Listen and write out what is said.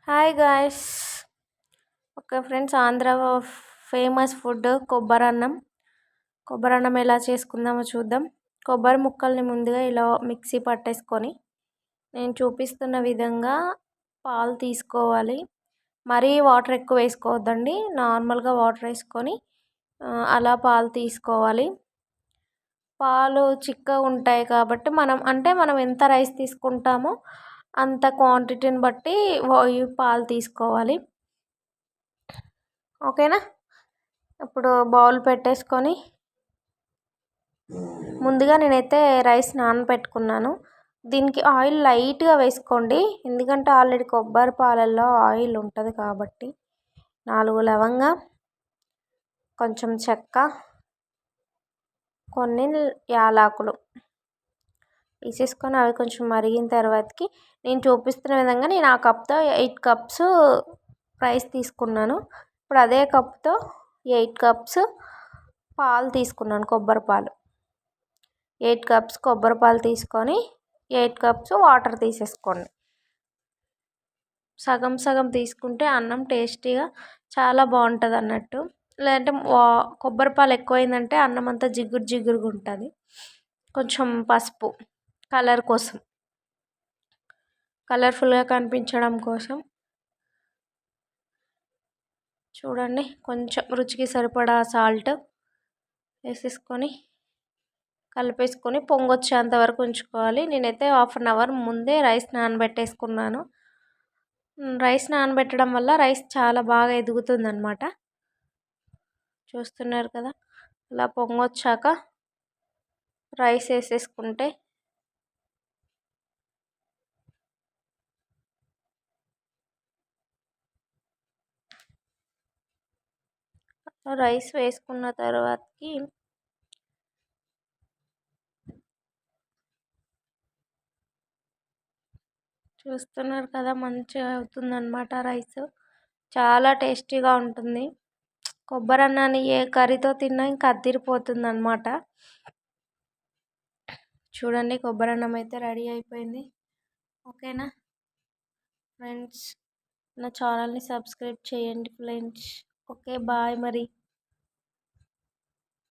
Hi guys. Okay friends, Andhra famous food కొబ్బరన్నం. కొబ్బరన్నం ఎలా చేసుకుందామో చూద్దాం. కొబ్బరి ముక్కల్ని ముందుగా ఇలా మిక్సీ పట్టేసుకొని నేను చూపిస్తున్న విధంగా పాలు తీసుకోవాలి. మరీ వాటర్ ఎక్కువ వేసుకోవద్దండి, నార్మల్గా వాటర్ వేసుకొని అలా పాలు తీసుకోవాలి. పాలు చిక్కగా ఉంటాయి కాబట్టి మనం ఎంత రైస్ తీసుకుంటామో అంత క్వాంటిటీని బట్టి ఈ పాలు తీసుకోవాలి. ఓకేనా. ఇప్పుడు బౌల్ పెట్టేసుకొని ముందుగా నేనైతే రైస్ నానబెట్టుకున్నాను. దీనికి ఆయిల్ లైట్గా వేసుకోండి, ఎందుకంటే ఆల్రెడీ కొబ్బరి పాలల్లో ఆయిల్ ఉంటుంది కాబట్టి. 4 లవంగా, కొంచెం చెక్క, కొన్ని యాలకులు వేసేసుకొని అవి కొంచెం మరిగిన తర్వాతకి నేను చూపిస్తున్న విధంగా నేను ఆ కప్తో 8 కప్స్ రైస్ తీసుకున్నాను. ఇప్పుడు అదే కప్తో 8 కప్స్ పాలు తీసుకున్నాను, కొబ్బరి పాలు. 8 కప్స్ కొబ్బరి పాలు తీసుకొని 8 కప్స్ వాటర్ తీసేసుకోండి. సగం సగం తీసుకుంటే అన్నం టేస్టీగా చాలా బాగుంటుంది అన్నట్టు. లేదంటే కొబ్బరి పాలు ఎక్కువైందంటే అన్నం అంతా జిగురు జిగురుగా ఉంటుంది. కొంచెం పసుపు కలర్ కోసం, కలర్ఫుల్గా కనిపించడం కోసం చూడండి. కొంచెం రుచికి సరిపడా సాల్ట్ వేసేసుకొని కలిపేసుకొని పొంగొచ్చేంత వరకు ఉంచుకోవాలి. నేనైతే 1/2 అవర్ ముందే రైస్ నానబెట్టేసుకున్నాను. రైస్ నానబెట్టడం వల్ల రైస్ చాలా బాగా ఎదుగుతుంది అన్నమాట. చూస్తున్నారు కదా, అలా పొంగొచ్చాక రైస్ వేసేసుకుంటే రైస్ వేసుకున్న తర్వాతకి చూస్తున్నారు కదా, మంచిగా అవుతుందన్నమాట. రైస్ చాలా టేస్టీగా ఉంటుంది. కొబ్బరి అన్నాన్ని ఏ కర్రీతో తిన్నా ఇంకా అద్దిరిపోతుంది అన్నమాట. చూడండి, కొబ్బరి అన్నం అయితే రెడీ అయిపోయింది. ఓకేనా ఫ్రెండ్స్, నా ఛానల్ని సబ్స్క్రైబ్ చేయండి ఫ్రెండ్స్. ఓకే, బాయ్ మరి.